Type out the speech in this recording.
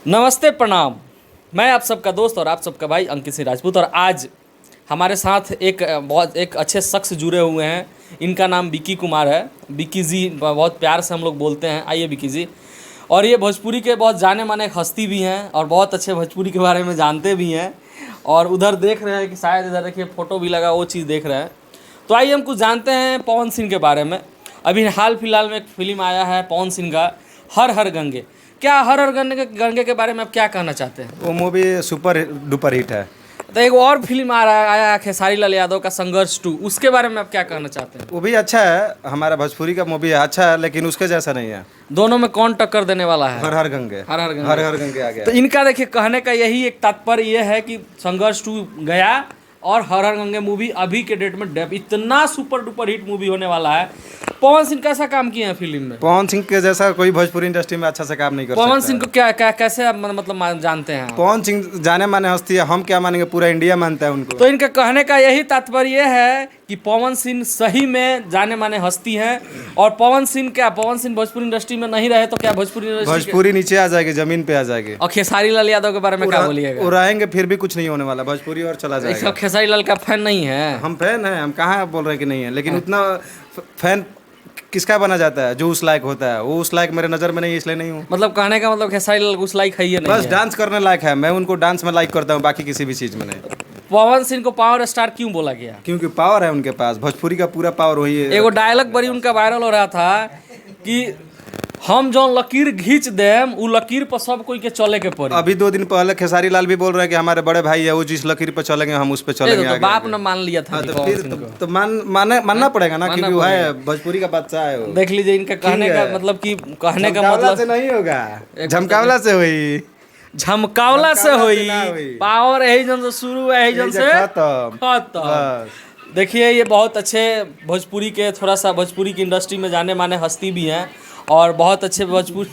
नमस्ते, प्रणाम। मैं आप सबका दोस्त और आप सबका भाई अंकित सिंह राजपूत। और आज हमारे साथ एक अच्छे शख्स जुड़े हुए हैं। इनका नाम विक्की कुमार है। विक्की जी बहुत प्यार से हम लोग बोलते हैं। आइए विक्की जी। और ये भोजपुरी के बहुत जाने माने एक हस्ती भी हैं और बहुत अच्छे भोजपुरी के बारे में जानते भी हैं। और उधर देख रहे हैं कि शायद इधर देखिए फ़ोटो भी लगा, वो चीज़ देख रहे हैं। तो आइए हम कुछ जानते हैं पवन सिंह के बारे में। अभी हाल फिलहाल में एक फिल्म आया है पवन सिंह का, हर हर गंगे। क्या हर हर गंगे के बारे में आप क्या कहना चाहते हैं? वो मूवी सुपर डुपर हिट है। तो एक और फिल्म आया है खेसारी लाल यादव का संघर्ष 2, उसके बारे में आप क्या कहना चाहते हैं? वो भी अच्छा है, हमारा भोजपुरी का मूवी है, अच्छा है, लेकिन उसके जैसा नहीं है। दोनों में कौन टक्कर देने वाला है? हर हर गंगे। हर हर गंगे। हर हर गंगे आ गया। तो इनका देखिए कहने का यही एक तात्पर्य ये है कि संघर्ष 2 गया और हर हर गंगे मूवी अभी के डेट में इतना सुपर डुपर हिट मूवी होने वाला है। पवन सिंह कैसा काम किए हैं फिल्म में? पवन सिंह के जैसा कोई भोजपुरी इंडस्ट्री में अच्छा से काम नहीं कर सकता। पवन सिंह को क्या कैसे आप मतलब जानते हैं? पवन सिंह जाने माने हस्ती है, हम क्या मानेंगे, पूरा इंडिया मानता है उनको। तो इनके कहने का यही तात्पर्य है कि पवन सिंह सही में जाने माने हस्ती हैं। और पवन सिंह भोजपुरी इंडस्ट्री में नहीं रहे तो क्या भोजपुरी नीचे आ जाएगी, जमीन पे आ जाएगी। और खेसारी लाल यादव के बारे में क्या बोलिएगा? उड़ाएंगे फिर भी कुछ नहीं होने वाला, भोजपुरी और चला जाएगा। खेसारी लाल का फैन नहीं है? हम फैन हैं, हम कहाँ बोल रहे हैं कि नहीं है, लेकिन उतना फैन किसका बना जाता है जो उस लायक होता है। वो उस लायक मेरे नज़र में नहीं, इसलिए नहीं हूँ। मतलब कहने का मतलब खेसारी लाल उस लायक है ही नहीं? बस डांस करने लायक है, मैं उनको डांस में लाइक करता हूँ, बाकी किसी भी चीज़ में नहीं। पवन सिंह को पावर स्टार क्यों बोला गया? क्योंकि पावर है उनके पास, भोजपुरी का पूरा पावर वही है। एगो डायलॉग बड़ी उनका वायरल हो रहा था कि हम जो लकीर खींच देम उ लकीर पर सब कोई के चले के पड़ी। अभी 2 दिन पहले खेसारी लाल भी बोल रहे हैं कि हमारे बड़े भाई है, वो जिस लकीर पे चलेंगे हम उस पे चलेंगे। तो बाप ने मान लिया था। तो फिर मानना पड़ेगा ना, क्योंकि वो है भोजपुरी का बच्चा है वो। देख लीजिए इनका कहने का मतलब कि कहने का मतलब से नहीं होगा, झमकावला से हुई, झमकावला से हुई। पावर यही जन से शुरू है, यही जन से खत्म। देखिए ये बहुत अच्छे भोजपुरी के, थोड़ा सा भोजपुरी की इंडस्ट्री में जाने माने हस्ती भी हैं और बहुत अच्छे भोजपुरी